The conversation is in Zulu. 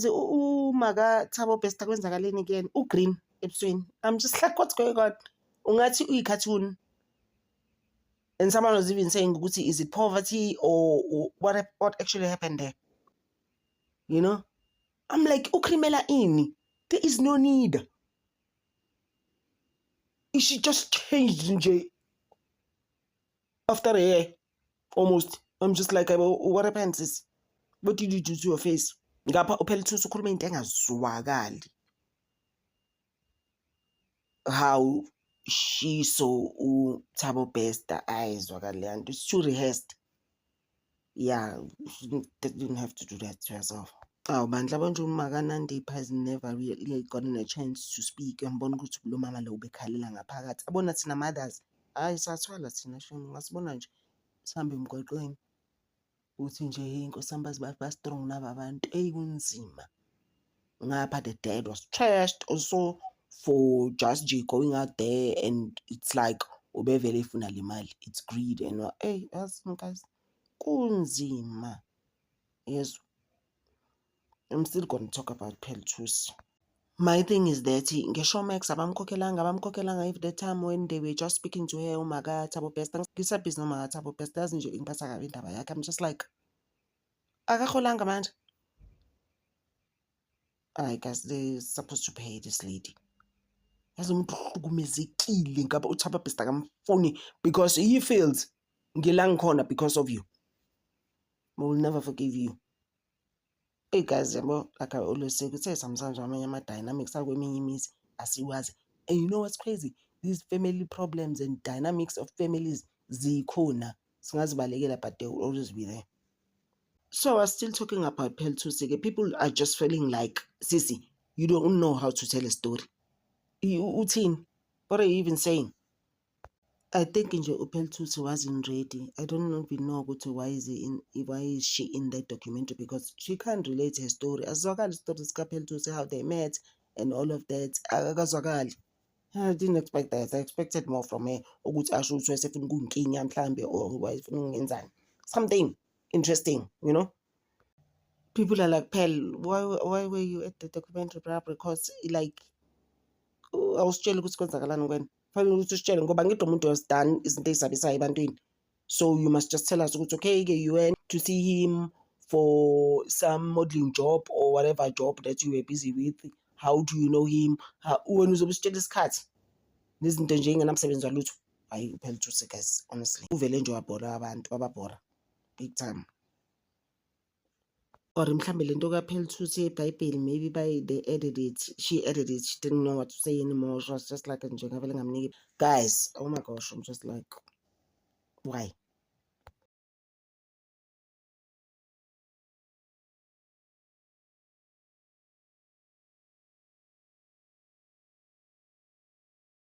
guys, Maga Thabo Bester kwenzakaleni again. Green ebusweni. I'm just like, what's going on? Ungathi uyi-cartoon. And someone was even saying, is it poverty or what actually happened there? You know? I'm like, ukrimela ini. There is no need. It should just change after a year. Almost. I'm just like, what happened, sis? What did you do to your face? Ngapha uphela thusa ukhuluma into engazwakali. How she saw Thabo Bester ayizwakali leyo nto. It's too rehearsed. Yeah, she didn't have to do that to herself. Bandla bonke uMakanandipha has never really gotten a chance to speak. Ngibona ukuthi lo mama lo ubekhalela ngaphakathi. Abona thina mothers. Hayi sathwala thina shame. Ngasibona nje sihambe emgwaqweni. Uthi nje inkosi yami ba-strong naba abantu. Kunzima. Ngapha the dad was trashed also for just G going out there, and it's like ubevele ifuna le mali. It's greed and guys kunzima. Yes. I'm still going to talk about Peltus. My thing is that Showmax abamkhokhelanga if the time when they were just speaking to her uMaga Thabo Bester ngisabhizi noMaga Thabo Bester yazi nje ingiphatha kabi indaba yakhe. I'm just like akakholanga manje. Alright guys, they're supposed to pay this lady. Yazi umuntu uhlukumezekile ngaba uThabo Bester kamfuni because he feels ngila ngikhona because of you. I will never forgive you. Hey guys, like I always say, sometimes dynamics are imizi asiwazi. And you know what's crazy? These family problems and dynamics of families zikhona. Singazibalekela, but they will always be there. So I was still talking about Peltus. People are just feeling like, Sissy, you don't know how to tell a story. Utin, what are you even saying? I think Peltus wasn't ready. I don't even know why is she in that documentary, because she can't relate her story. Azwakali stories ka Peltus, how they met and all of that. Akazwakali. I didn't expect that. I expected more from her. Ukuthi asho ukuthi wayesefuna ukungikinya mhlambe or wayefuna ungenzani. Something interesting, you know? People are like, Pel, why were you at the documentary? Because like awusitshela ukuthi kwenzakalani kuwena. Fanele ukuthi usitshele ngoba ngidwa umuntu osidone izinto ezisabisayo ebantwini. So you must just tell us ukuthi okay, you went to see him for some modeling job or whatever job that you were busy with. How do you know him? Wena uzobe usitshela isikhathi nezinto nje engenamsebenzi walutho. Hayi uPeltus guys, honestly uvele nje wabhora abantu wababhora big time. Or mhlambe lento kaPeltus eBhayibheli, maybe they added it, she added it, she didn't know what to say anymore. She was just like nje ngavele ngamniki. Guys, oh my gosh, I'm just like, why?